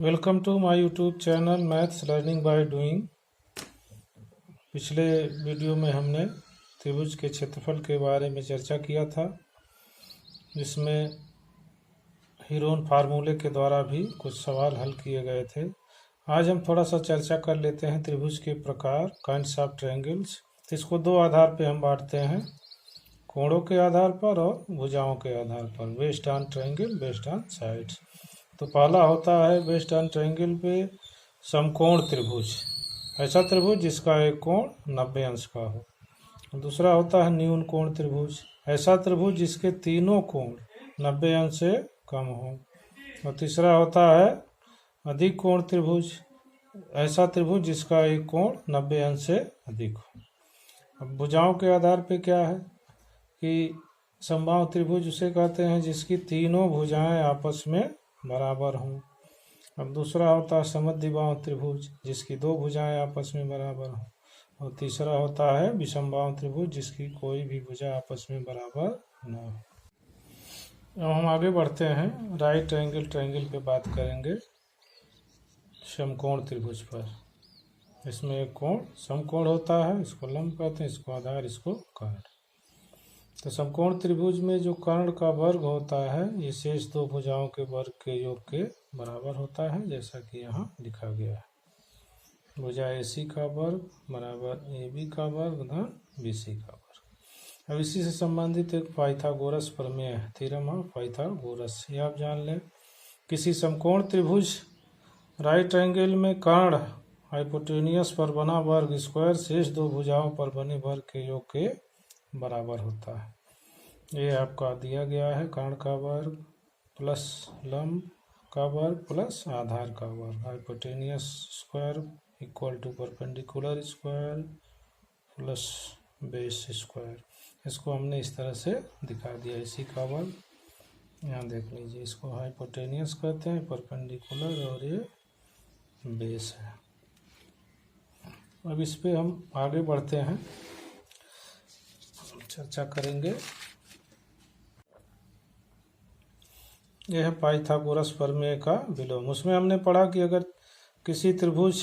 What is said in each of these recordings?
Welcome to my YouTube channel maths learning by doing. पिछले video में हमने त्रिभुज के क्षेत्रफल के बारे में चर्चा किया था, जिसमें हीरोन फार्मूले के द्वारा भी कुछ सवाल हल किए गए थे। आज हम थोड़ा सा चर्चा कर लेते हैं त्रिभुज के प्रकार, काइंड्स ऑफ ट्रायंगल्स। इसको दो आधार पे हम बांटते हैं, कोणों के आधार पर और भुजाओं के आधार पर, based on triangle, based on sides. तो पहला होता है बेस्ड ऑन ट्रायंगल पे समकोण त्रिभुज, ऐसा त्रिभुज जिसका एक कोण 90 अंश का हो। दूसरा होता है न्यून कोण त्रिभुज, ऐसा त्रिभुज जिसके तीनों कोण 90 अंश से कम हो। और तीसरा होता है अधिक कोण त्रिभुज, ऐसा त्रिभुज जिसका एक कोण 90 अंश से अधिक हो। अब भुजाओं के आधार पे क्या है कि समबाहु त्रिभुज उसे कहते हैं जिसकी तीनों भुजाएं आपस में बराबर हों। अब दूसरा होता है समद्विबाहु त्रिभुज, जिसकी दो भुजाएं आपस में बराबर हों। और तीसरा होता है विषमबाहु त्रिभुज, जिसकी कोई भी भुजा आपस में बराबर न हो। अब हम आगे बढ़ते हैं, राइट ट्रायंगल पे बात करेंगे समकोण त्रिभुज पर। इसमें एक कोण समकोण होता है, इसको लंब कहते हैं, इसको आधार, इसको कर्ण। तो समकोण त्रिभुज में जो कर्ण का वर्ग होता है ये शेष दो भुजाओं के वर्ग के योग के बराबर होता है, जैसा कि यहाँ लिखा गया है। भुजा AC का वर्ग बराबर AB का वर्ग धन BC का वर्ग। अब इसी से संबंधित एक पाइथागोरस प्रमेय है, थ्योरम ऑफ पाइथागोरस, ये आप जान लें। किसी समकोण त्रिभुज राइट ट्रायंगल में कर्ण हाइपोटेनियस पर बना वर्ग स्क्वायर शेष दो भुजाओं पर बने वर्ग के योग के बराबर होता है। ये आपका दिया गया है, कर्ण का वर्ग प्लस लंब का वर्ग प्लस आधार का वर्ग, hypotenuse square equal to perpendicular square plus base square. इसको हमने इस तरह से दिखा दिया, इसी का वर्ग। यहाँ देख लीजिए, इसको हाइपोटेनियस कहते हैं, परपेंडिकुलर, और ये बेस है। अब इस पे हम आगे बढ़ते हैं, चर्चा करेंगे। यह है पाइथागोरस प्रमेय का विलोम। उसमें हमने पढ़ा कि अगर किसी त्रिभुज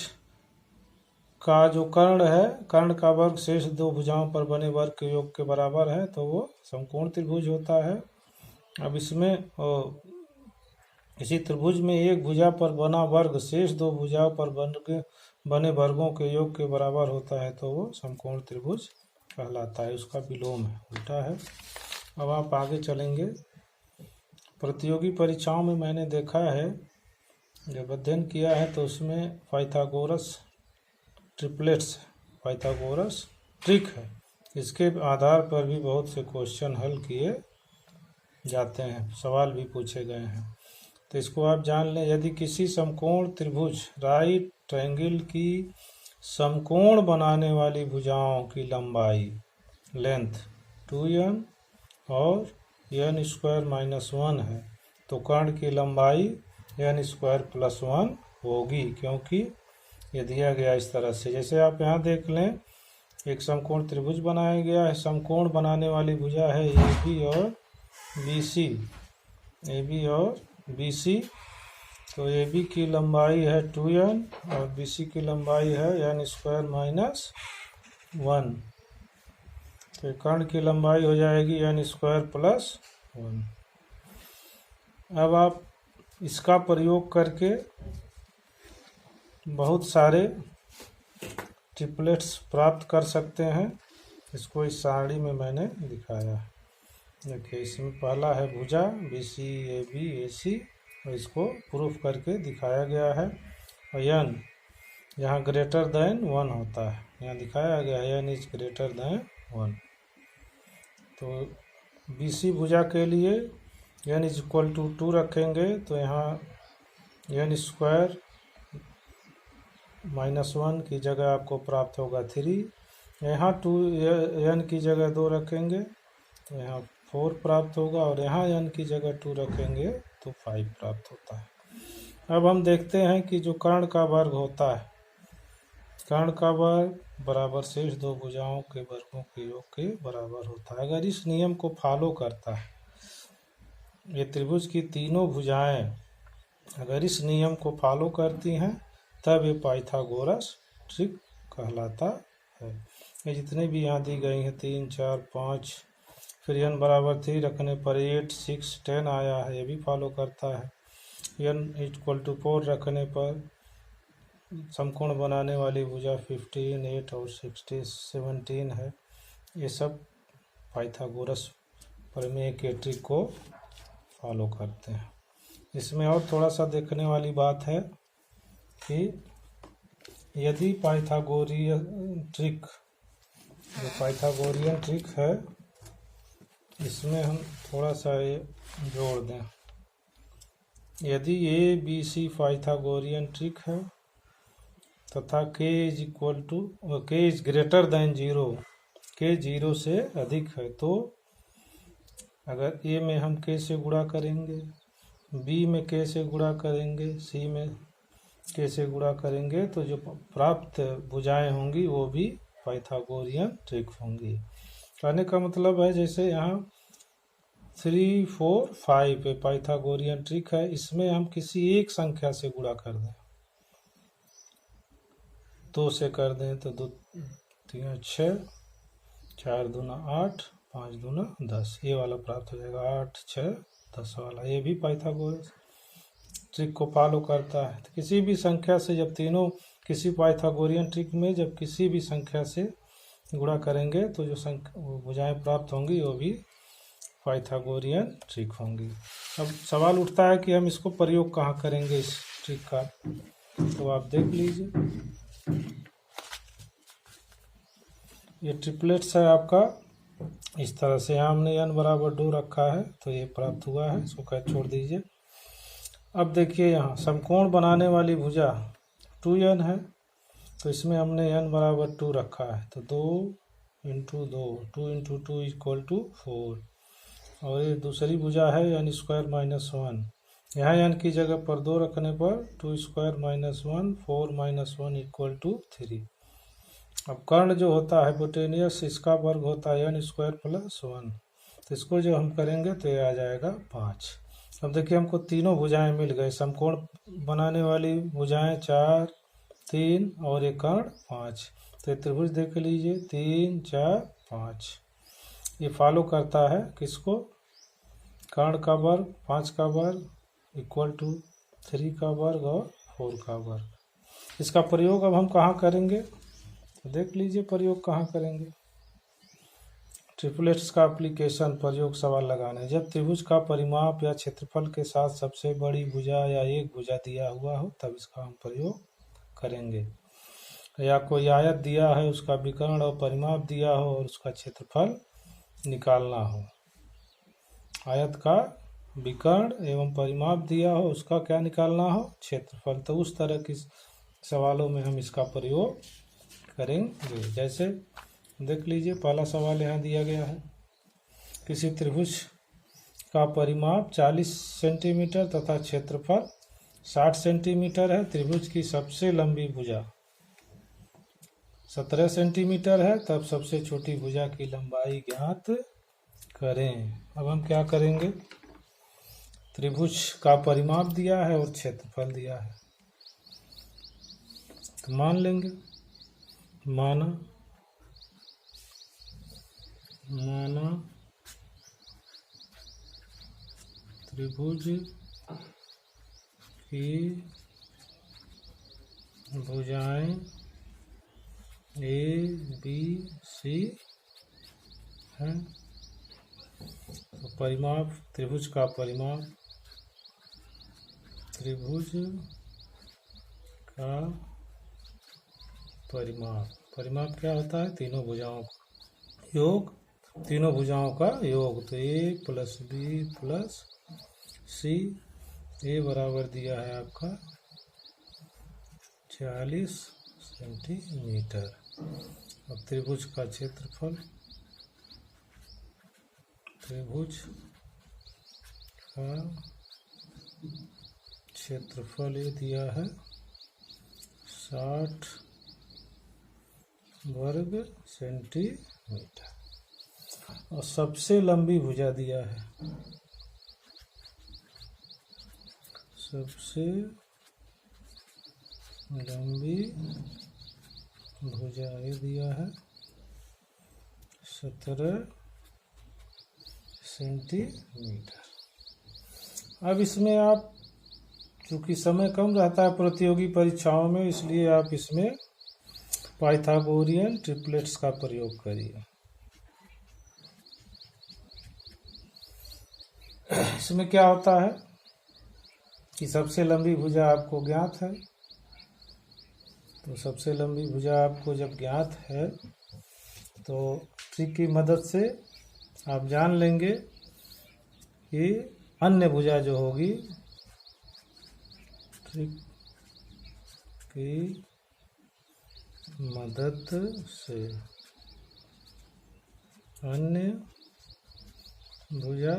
का जो कर्ण है, कर्ण का वर्ग शेष दो भुजाओं पर बने वर्ग के योग के बराबर है, तो वो समकोण त्रिभुज होता है। अब इसमें इसी त्रिभुज में एक भुजा पर बना वर्ग शेष दो भुजाओं पर बने वर्गों के योग के बराबर होता है, तो वो समकोण त्रिभुज कहलाता है। उसका विलोम है, उल्टा है। अब आप आगे चलेंगे। प्रतियोगी परीक्षाओं में मैंने देखा है, जब अध्ययन किया है, तो उसमें पाइथागोरस ट्रिपलेट्स, पाइथागोरस ट्रिक है, इसके आधार पर भी बहुत से क्वेश्चन हल किए जाते हैं, सवाल भी पूछे गए हैं। तो इसको आप जान लें। यदि किसी समकोण त्रिभुज राइट ट्रायंगल की समकोण बनाने वाली भुजाओं की लंबाई लेंथ 2n और n स्क्वायर माइनस 1 है, तो कर्ण की लंबाई n स्क्वायर प्लस 1 होगी, क्योंकि ये दिया गया इस तरह से। जैसे आप यहाँ देख लें, एक समकोण त्रिभुज बनाया गया है, समकोण बनाने वाली भुजा है AB और BC, AB और BC। तो AB की लंबाई है 2n और BC की लंबाई है n स्क्वायर माइनस 1। तो कर्ण की लंबाई हो जाएगी n स्क्वायर प्लस 1। अब आप इसका प्रयोग करके बहुत सारे ट्रिपलेट्स प्राप्त कर सकते हैं। इसको इस सारणी में मैंने दिखाया है। देखिए, इसमें पहला है भुजा BC AB AC, और इसको प्रूफ करके दिखाया गया है। और n यहाँ ग्रेटर देन 1 होता है, यहाँ दिखाया गया है n इज ग्रेटर देन 1। तो BC भुजा के लिए n इज इक्वल टू 2 रखेंगे, तो यहाँ n स्क्वायर माइनस 1 की जगह आपको प्राप्त होगा 3। यहाँ n की जगह 2 रखेंगे तो यहाँ 4 प्राप्त होगा, और यहाँ n की जगह 2 रखेंगे तो 5 प्राप्त होता है। अब हम देखते हैं कि जो कर्ण का वर्ग होता है, कर्ण का वर्ग बराबर शेष दो भुजाओं के वर्गों के योग के बराबर होता है। अगर इस नियम को फॉलो करता है, ये त्रिभुज की तीनों भुजाएं अगर इस नियम को फॉलो करती हैं तब ये पाइथागोरस ट्रिक कहलाता है। ये जितने भी यहाँ दी गई हैं 3, 4, 5, फिर n बराबर 3 रखने पर 8, 6, 10 आया है, ये भी फॉलो करता है। n = 4 रखने पर समकोण बनाने वाली भुजा 15, 8 और 16, 17 है। ये सब पाइथागोरस प्रमेय के ट्रिक को फॉलो करते हैं। इसमें और थोड़ा सा देखने वाली बात है कि यदि पाइथागोरियन ट्रिक है, इसमें हम थोड़ा सा ये जोड़ दें। यदि ABC पाइथागोरियन ट्रिक है तथा k is greater than 0, k 0 से अधिक है, तो अगर A में हम k से गुणा करेंगे, B में k से गुणा करेंगे, C में k से गुणा करेंगे, तो जो प्राप्त भुजाएं होंगी वो भी पाइथागोरियन ट्रिक होंगी। कहने का मतलब है जैसे यहाँ 3, 4, 5 पे पाइथागोरियन ट्रिक है, इसमें हम किसी एक संख्या से गुणा कर दें, 2 से कर दें तो 2, 3, 6, 4, 2, 8, 5, 2, 10, ये वाला प्राप्त हो जाएगा। 8, 6, 10 वाला, ये भी पाइथागोरस ट्रिक को फॉलो करता है। तो किसी भी संख्या से जब तीनों किसी पाइथागोरियन ट्रिक में जब किसी भी संख्या से गुणा करेंगे तो जो भुजाएं प्राप्त होंगी वो भी पाइथागोरियन ट्रिक होंगी। अब सवाल उठता है कि हम इसको प्रयोग कहाँ करेंगे इस ट्रिक का, तो आप देख लीजिए। ये ट्रिपलेट्स है आपका, इस तरह से यहाँ हमने n बराबर 2 रखा है तो ये प्राप्त हुआ है, इसको कह छोड़ दीजिए। अब देखिए यहाँ समकोण बनाने वाली भुजा 2n है, तो इसमें हमने n बराबर 2 रखा है, तो 2 × 2, 2 × 2 = 4, और ये दूसरी भुजा है n² - 1, यहाँ n की जगह पर 2 रखने पर 2² - 1, 4 - 1 = 3। अब कर्ण जो होता है हाइपोटेनियस, इसका वर्ग होता है n² + 1, तो इसको जो हम करेंगे तो ये आ जाएगा 5। अब देखिए हमको तीनों भुजाएं मिल गए, समकोण बनाने वाली भुजाएं 4, 3 और एक कर्ण 5, तो त्रिभुज देख लीजिए 3, 4, 5। ये फॉलो करता है किसको, कर्ण का वर्ग, 5 का वर्ग = 3 का वर्ग और 4 का वर्ग। इसका प्रयोग अब हम कहाँ करेंगे, देख लीजिए प्रयोग कहाँ करेंगे। ट्रिपलेट्स का एप्लीकेशन, प्रयोग सवाल लगाने। जब त्रिभुज का परिमाप या क्षेत्रफल के साथ सबसे बड़ी भुजा या एक भुजा दिया हुआ हो तब इसका हम प्रयोग करेंगे। या कोई आयत दिया है, उसका विकर्ण और परिमाप दिया हो और उसका क्षेत्रफल निकालना हो। आयत का विकर्ण एवं परिमाप दिया हो, उसका क्या निकालना हो, क्षेत्रफल। तो उस तरह की सवालों में हम इसका प्रयोग करेंगे। जैसे देख लीजिए पहला सवाल यहाँ दिया गया है, किसी त्रिभुज का परिमाप 40 सेंटीमीटर तथा क्षेत्रफल 60 सेंटीमीटर है। त्रिभुज की सबसे लंबी भुजा 17 सेंटीमीटर है, तब सबसे छोटी भुजा की लंबाई ज्ञात करें। अब हम क्या करेंगे, त्रिभुज का परिमाप दिया है और क्षेत्रफल दिया है, तो मान लेंगे, माना त्रिभुज की भुजाएं ABC हैं, तो परिमाप, त्रिभुज का परिमाप, त्रिभुज का परिमाप क्या होता है, तीनों भुजाओं का योग, तीनों भुजाओं का योग। तो A + B + C, A बराबर दिया है आपका 40 सेंटीमीटर। अब त्रिभुज का क्षेत्रफल, त्रिभुज का क्षेत्रफल ये दिया है 60 वर्ग सेंटीमीटर, और सबसे लंबी भुजा दिया है सबसे लंबी भुजा ये दिया है 17 सेंटीमीटर। अब इसमें आप चूँकि समय कम रहता है प्रतियोगी परीक्षाओं में, इसलिए आप इसमें पाइथागोरियन ट्रिपलेट्स का प्रयोग करिए। इसमें क्या होता है कि सबसे लंबी भुजा आपको ज्ञात है, तो सबसे लंबी भुजा आपको जब ज्ञात है तो ट्रिक की मदद से आप जान लेंगे कि अन्य भुजा जो होगी ट्रिक की मदद से अन्य भुजा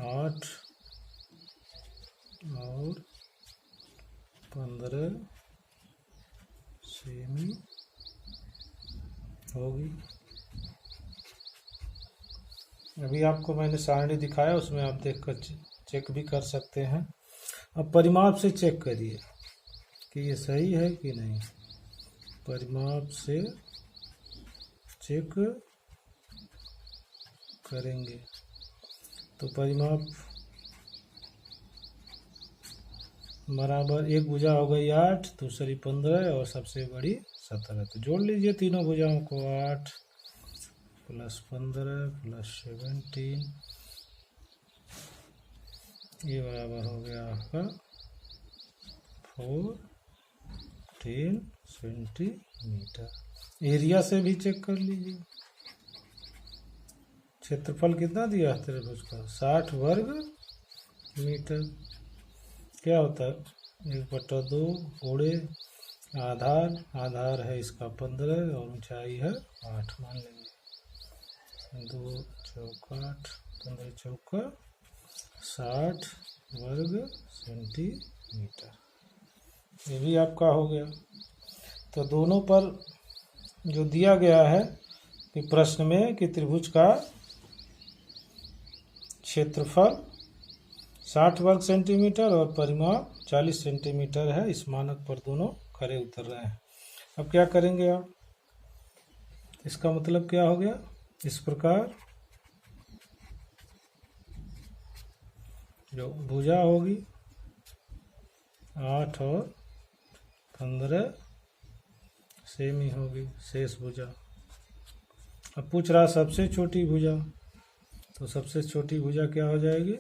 8 और 15 सेमी होगी। अभी आपको मैंने सारणी दिखाया, उसमें आप देखकर चेक भी कर सकते हैं। अब परिमाप से चेक करिए कि ये सही है कि नहीं। परिमाप से चेक करेंगे तो परिमाप बराबर एक भुजा हो गई 8, दूसरी 15 और सबसे बड़ी 17। तो जोड़ लीजिए तीनों भुजाओं को, 8 + 15 + 17, ये बराबर हो गया आपका 14 सेंटीमीटर। एरिया से भी चेक कर लीजिए। क्षेत्रफल कितना दिया है त्रिभुज का? 60 वर्ग मीटर। क्या होता है 1/2 गुणे आधार है इसका 15 और ऊंचाई है 8 मान लेंगे। 2 चौका 8, 15 चौका 60 वर्ग सेंटीमीटर। ये भी आपका हो गया। तो दोनों पर जो दिया गया है कि प्रश्न में कि त्रिभुज का क्षेत्रफल 60 वर्ग सेंटीमीटर और परिमाप 40 सेंटीमीटर है, इस मानक पर दोनों खरे उतर रहे हैं। अब क्या करेंगे आप? इसका मतलब क्या हो गया? इस प्रकार जो भुजा होगी 8 और 15 सेमी होगी शेष भुजा। अब पूछ रहा सबसे छोटी भुजा, तो सबसे छोटी भुजा क्या हो जाएगी?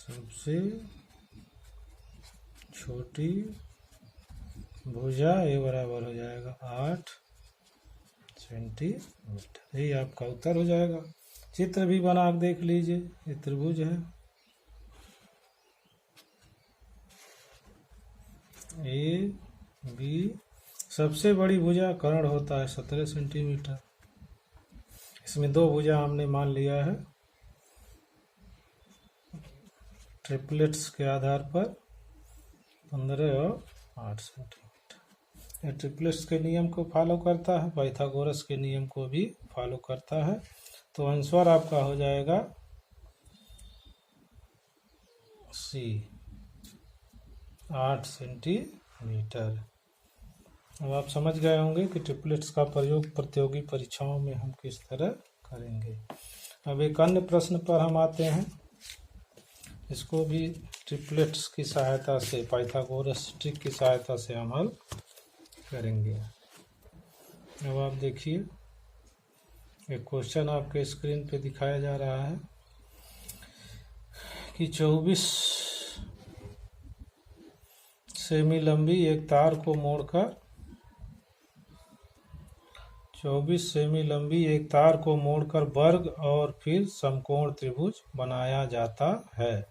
सबसे छोटी भुजा ये बराबर हो जाएगा 8 सेंटीमीटर। यही आपका उत्तर हो जाएगा। चित्र भी बना के देख लीजिए। ये त्रिभुज है, ए बी। सबसे बड़ी भुजा कर्ण होता है 17 सेंटीमीटर। इसमें दो भुजा हमने मान लिया है ट्रिपलेट्स के आधार पर 15 और 8 सेंटीमीटर। ये ट्रिपलेट्स के नियम को फॉलो करता है, पाइथागोरस के नियम को भी फॉलो करता है। तो आंसर आपका हो जाएगा सी 8 सेंटीमीटर। अब आप समझ गए होंगे कि ट्रिपलेट्स का प्रयोग प्रतियोगी परीक्षाओं में हम किस तरह करेंगे। अब एक अन्य प्रश्न पर हम आते हैं। इसको भी ट्रिपलेट्स की सहायता से, पाइथागोरस ट्रिक की सहायता से हम हल करेंगे। अब आप देखिए, एक क्वेश्चन आपके स्क्रीन पे दिखाया जा रहा है कि 24 सेमी लंबी एक तार को मोड़कर 24 सेमी लंबी एक तार को मोड़कर वर्ग और फिर समकोण त्रिभुज बनाया जाता है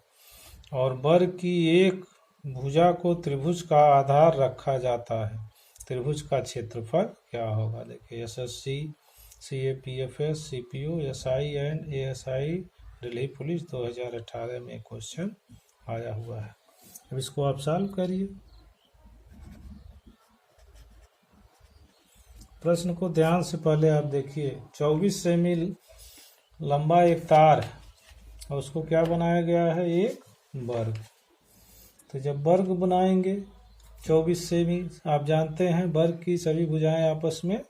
और वर्ग की एक भुजा को त्रिभुज का आधार रखा जाता है। त्रिभुज का क्षेत्रफल क्या होगा? देखिए, SSC, CAPFs, CPU, SI and ASI Delhi police 2018 में क्वेश्चन आया हुआ है। अब इसको आप सॉल्व करिए। प्रश्न को ध्यान से पहले आप देखिए। 24 सेमी लंबा एक तार है और उसको क्या बनाया गया है, एक वर्ग। तो जब वर्ग बनाएंगे 24 सेमी, आप जानते हैं वर्ग की सभी भुजाएं आपस में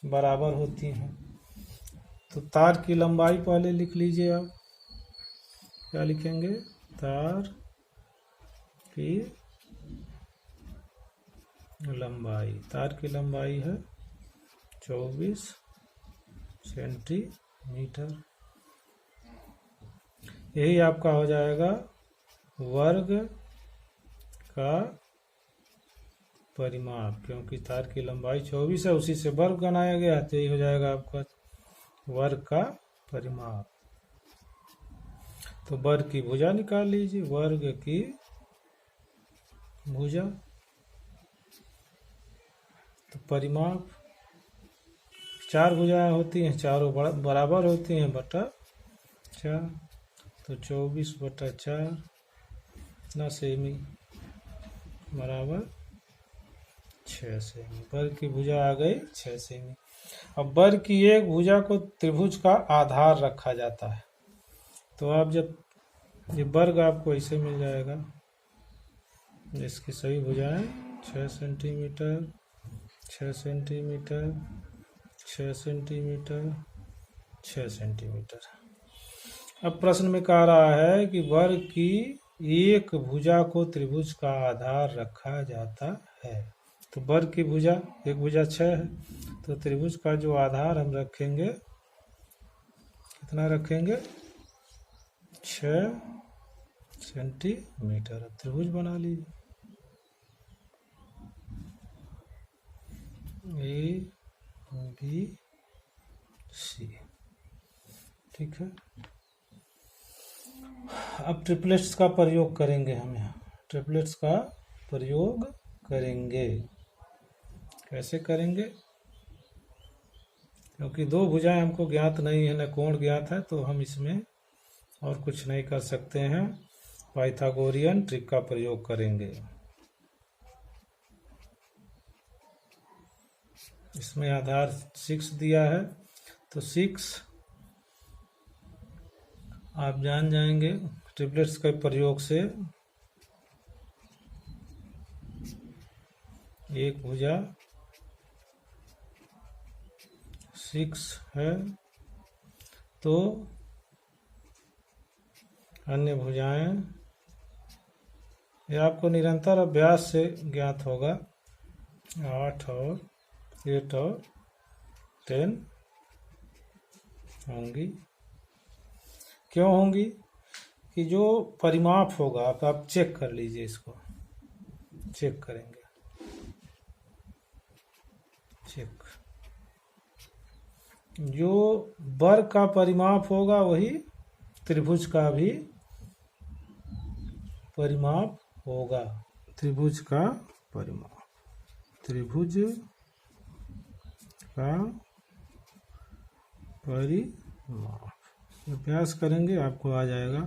बराबर होती हैं। तो तार की लंबाई पहले लिख लीजिए आप, क्या लिखेंगे, तार की लंबाई, तार की लंबाई है 24 सेंटीमीटर। यही आपका हो जाएगा वर्ग का परिमाप, क्योंकि तार की लंबाई 24 है, उसी से वर्ग बनाया गया, तो यही हो जाएगा आपका वर्ग का परिमाप। तो वर्ग की भुजा निकाल लीजिए, वर्ग की भुजा, तो परिमाप, 4 भुजाएं होती हैं, चारों बराबर होती हैं, बटा 4, तो 24/4 ना सेमी बराबर 6 सेमी। वर्ग की भुजा आ गई 6 सेमी। अब वर्ग की एक भुजा को त्रिभुज का आधार रखा जाता है। तो आप जब ये वर्ग आपको ऐसे मिल जाएगा, इसकी सभी भुजाएं 6 सेंटीमीटर 6 सेंटीमीटर 6 सेंटीमीटर 6 सेंटीमीटर। अब प्रश्न में कह रहा है कि वर्ग की एक भुजा को त्रिभुज का आधार रखा जाता है। तो वर्ग की भुजा, एक भुजा 6 है, तो त्रिभुज का जो आधार हम रखेंगे, कितना रखेंगे, 6 सेंटीमीटर। त्रिभुज बना लीजिए, ए बी सी, ठीक है। अब ट्रिपलेट्स का प्रयोग करेंगे, हम यहाँ ट्रिपलेट्स का प्रयोग करेंगे। कैसे करेंगे, क्योंकि दो भुजाएं हमको ज्ञात नहीं है, न कोण ज्ञात है, तो हम इसमें और कुछ नहीं कर सकते हैं, पाइथागोरियन ट्रिक का प्रयोग करेंगे। इसमें आधार 6 दिया है, तो 6 आप जान जाएंगे ट्रिपलेट्स के प्रयोग से, एक भुजा 6 है, तो अन्य भुजाएं, ये आपको निरंतर अभ्यास से ज्ञात होगा, 8 और 8 और 10 होंगी। क्यों होंगी, कि जो परिमाप होगा, आप चेक कर लीजिए, इसको चेक करेंगे, चेक, जो वर्ग का परिमाप होगा वही त्रिभुज का भी परिमाप होगा। त्रिभुज का परिमाप, त्रिभुज का परिमाप, अभ्यास करेंगे आपको आ जाएगा।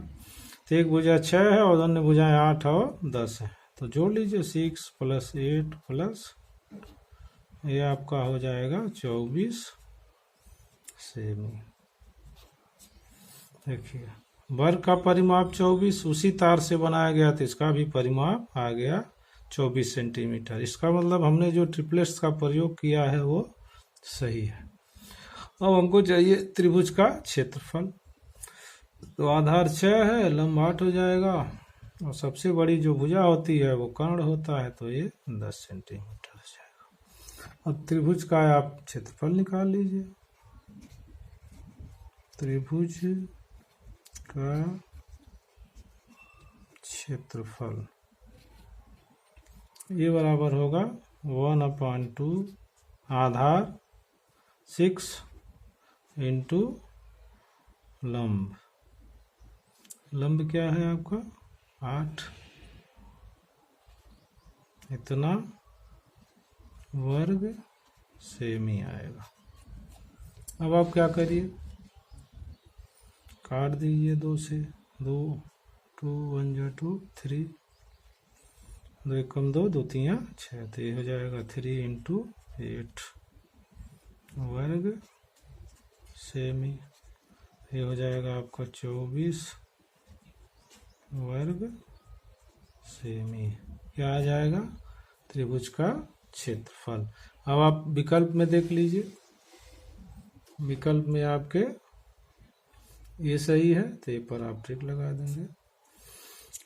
तो एक भुजा 6 है और अन्य भुजाएं 8 और 10 है, तो जोड़ लीजिए 6 + 8 प्लस, ये आपका हो जाएगा 24 सेमी। देखिए वर्ग का परिमाप 24, उसी तार से बनाया गया, तो इसका भी परिमाप आ गया 24 सेंटीमीटर। इसका मतलब हमने जो ट्रिपलेट्स का प्रयोग किया है वो सही है। अब हमको चाहिए त्रिभुज का क्षेत्रफल, तो आधार 6 है, लंब 8 हो जाएगा, और सबसे बड़ी जो भुजा होती है वो कर्ण होता है, तो ये 10 सेंटीमीटर हो जाएगा। अब त्रिभुज का आप क्षेत्रफल निकाल लीजिए, त्रिभुज का क्षेत्रफल ये बराबर होगा 1/2 आधार 6 इंटू लंब, लंब क्या है आपका 8, इतना वर्ग सेमी आएगा। अब आप क्या करिए, काट दीजिए 2 से, 2 2 1 जा 2 3, 2 एकम 2 2 3 6, तो ये हो जाएगा 3 इंटू 8 वर्ग सेमी। ये हो जाएगा आपका 24 वर्ग सेमी, क्या आ जाएगा, त्रिभुज का क्षेत्रफल। अब आप विकल्प में देख लीजिए, विकल्प में आपके ये सही है तो ये पर आप टिक लगा देंगे।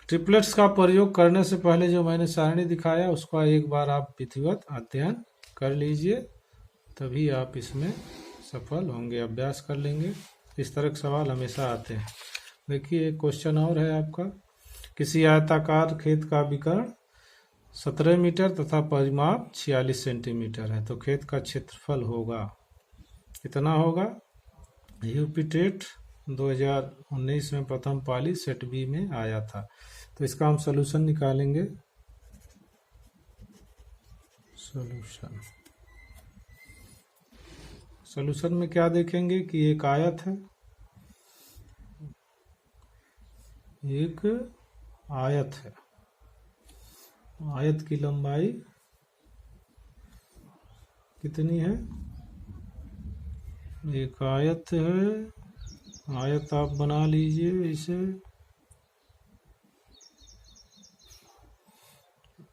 ट्रिपलेट्स का प्रयोग करने से पहले जो मैंने सारणी दिखाया उसका एक बार आप विधिवत अध्ययन कर लीजिए, तभी आप इसमें सफल होंगे, अभ्यास कर लेंगे। इस तरह के सवाल हमेशा आते हैं। देखिए एक क्वेश्चन और है आपका, किसी आयताकार खेत का विकर्ण 17 मीटर तथा परिमाप 46 सेंटीमीटर है, तो खेत का क्षेत्रफल होगा, कितना होगा। यूपी टेट 2019 में प्रथम पाली सेट बी में आया था। तो इसका हम सलूशन निकालेंगे। सलूशन में क्या देखेंगे कि एक आयत है, एक आयत है, आयत की लंबाई कितनी है, एक आयत है, आयत आप बना लीजिए इसे,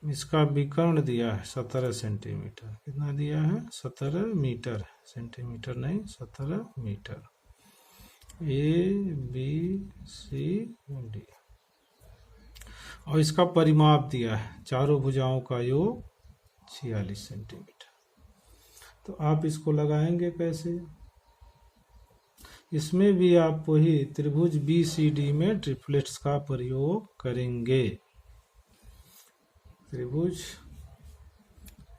इसका विकर्ण दिया है 17 सेंटीमीटर, कितना दिया है 17 मीटर, सेंटीमीटर नहीं 17 metre, A B C D, और इसका परिमाप दिया है चारों भुजाओं का योग 46 सेंटीमीटर। तो आप इसको लगाएंगे कैसे, इसमें भी आप वही त्रिभुज बी सी डी में ट्रिपलेट्स का प्रयोग करेंगे। त्रिभुज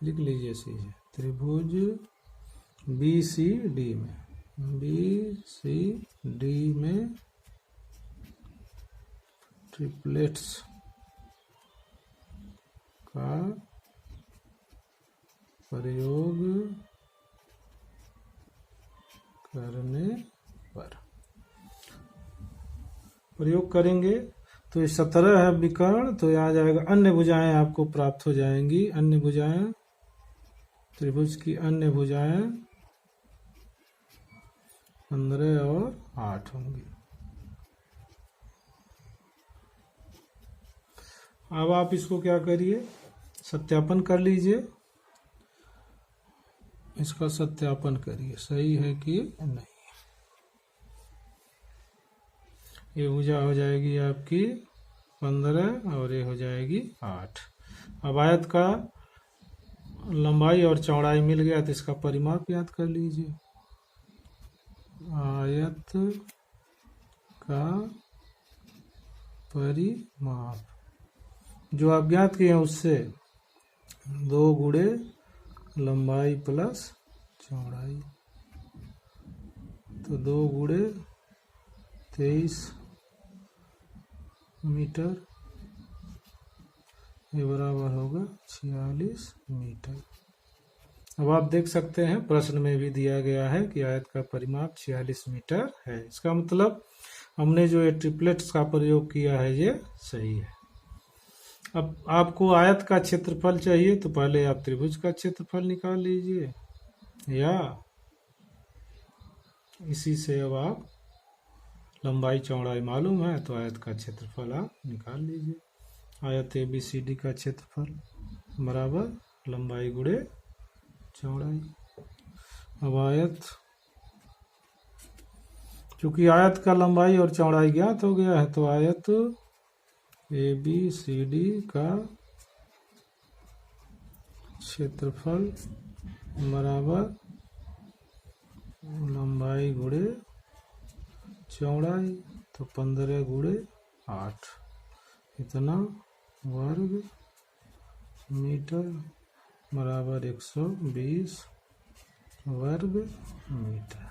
लिख लीजिए सीधे, त्रिभुज बी सी डी में, बी सी डी में ट्रिपलेट्स का प्रयोग करने पर, प्रयोग करेंगे तो ये 17 है विकर्ण, तो यहाँ जाएगा अन्य भुजाएं आपको प्राप्त हो जाएंगी, अन्य भुजाएं, त्रिभुज की अन्य भुजाएं 15 और 8 होंगी। अब आप इसको क्या करिए, सत्यापन कर लीजिए, इसका सत्यापन करिए सही है कि नहीं। ये भुजा हो जाएगी आपकी 15 और ये हो जाएगी 8। अब आयत का लंबाई और चौड़ाई मिल गया तो इसका परिमाप याद कर लीजिए, आयत का परिमाप जो आप ज्ञात किए हैं उससे 2 गुणे लंबाई प्लस चौड़ाई, तो 2 गुणे 23 मीटर, ये बराबर होगा 46 मीटर। अब आप देख सकते हैं प्रश्न में भी दिया गया है कि आयत का परिमाप 46 मीटर है। इसका मतलब हमने जो ये ट्रिपलेट्स का प्रयोग किया है ये सही है। अब आपको आयत का क्षेत्रफल चाहिए तो पहले आप त्रिभुज का क्षेत्रफल निकाल लीजिए, या इसी से अब आप लंबाई चौड़ाई मालूम है तो आयत का क्षेत्रफल आप निकाल लीजिए। आयत ए बी सी डी का क्षेत्रफल बराबर लंबाई गुणे चौड़ाई। अब आयत, चूंकि आयत का लंबाई और चौड़ाई ज्ञात हो गया है तो आयत ए बी सी डी का क्षेत्रफल बराबर लंबाई गुणे चौड़ाई, तो 15 गुणे 8 इतना वर्ग मीटर बराबर 120 वर्ग मीटर।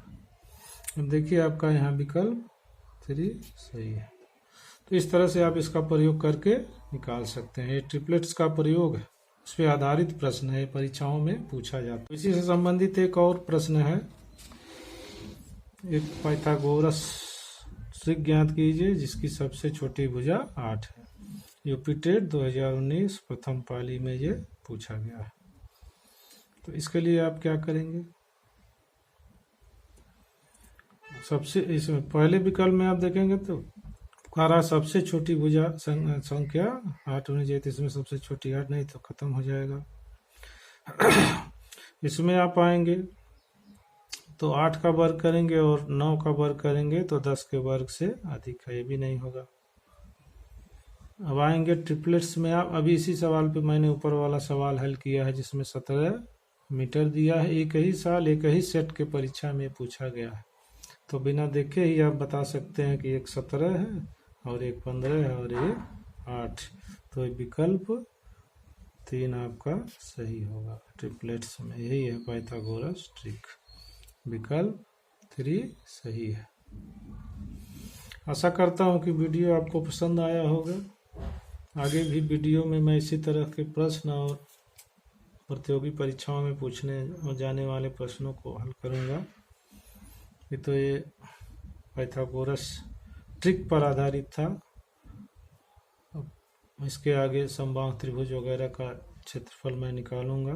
अब देखिए आपका यहाँ विकल्प 3 सही है। तो इस तरह से आप इसका प्रयोग करके निकाल सकते हैं। ये ट्रिपलेट्स का प्रयोग है, इस पर आधारित प्रश्न है, परीक्षाओं में पूछा जाता है। इसी से संबंधित एक और प्रश्न है, एक पाइथागोरस सूत्र ज्ञात कीजिए जिसकी सबसे छोटी भुजा 8 है। यूपी टेट 2019 प्रथम पाली में ये पूछा गया है। तो इसके लिए आप क्या करेंगे, सबसे इसमें पहले विकल्प में आप देखेंगे तो कह रहा सबसे छोटी भुजा संख्या 8 होनी चाहिए, तो इसमें सबसे छोटी 8 नहीं तो खत्म हो जाएगा। इसमें आप आएंगे तो 8 का वर्ग करेंगे और 9 का वर्ग करेंगे तो 10 के वर्ग से अधिक है, ये भी नहीं होगा। अब आएंगे ट्रिपलेट्स में। आप अभी इसी सवाल पे मैंने ऊपर वाला सवाल हल किया है जिसमें 17 मीटर दिया है। एक ही साल एक ही सेट के परीक्षा में पूछा गया है, तो बिना देखे ही आप बता सकते हैं कि एक 17 है और एक 15 है और एक 8, तो विकल्प 3 आपका सही होगा। ट्रिपलेट्स में यही है पाइथागोरस ट्रिक, विकल्प 3 सही है। आशा करता हूँ कि वीडियो आपको पसंद आया होगा। आगे भी वीडियो में मैं इसी तरह के प्रश्न और प्रतियोगी परीक्षाओं में पूछने और जाने वाले प्रश्नों को हल करूँगा। ये पाइथागोरस ट्रिक पर आधारित था। इसके आगे समबाहु त्रिभुज वगैरह का क्षेत्रफल मैं निकालूंगा।